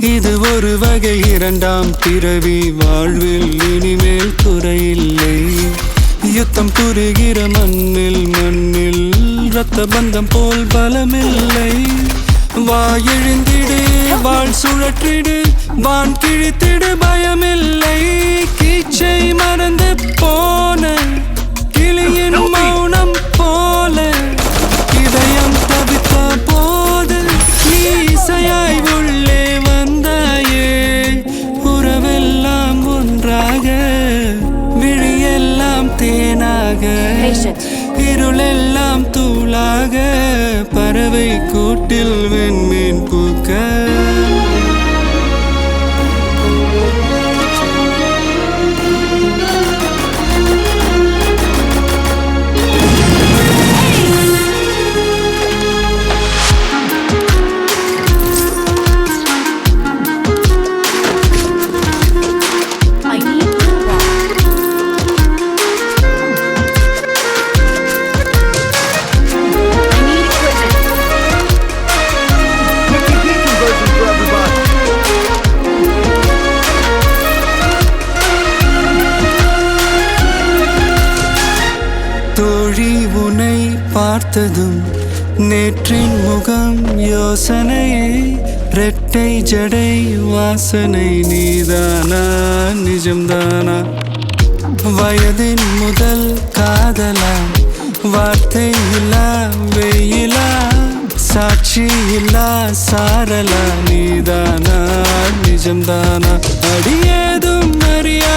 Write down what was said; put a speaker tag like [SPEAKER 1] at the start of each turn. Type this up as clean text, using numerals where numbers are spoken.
[SPEAKER 1] இது ஒரு வகை இரண்டாம் பிறவி வாழ்வில் இனிமேல் குறையில்லை யுத்தம் புரிகிற மண்ணில் இரத்த பந்தம் போல் பலமில்லை வா எழுந்திடு வாழ் சுழற்றிடு வான் கிழித்திடு பயமில்லை கீச்சை மறந்து போன கிளியின் மௌனம் போல இதயம் தவித்த போது நீ இசையாய் உள்ளே வந்தாயே உறவெல்லாம் ஒன்றாக விழியெல்லாம் தேனாக இருளெல்லாம் தூளாக பறவை கூட்டில் வெண்மீன் பூக்க தோழி உனை பார்த்ததும் நேற்றின் முகம் யோசனையே ரெட்டை ஜடை வாசனை நீதானா நிஜம்தானா வயதின் முதல் காதலா வார்த்தை இல்லா வெயிலா சாட்சி இல்லா சாரலா நீதானா நிஜம்தானா அடியேதும் அறியா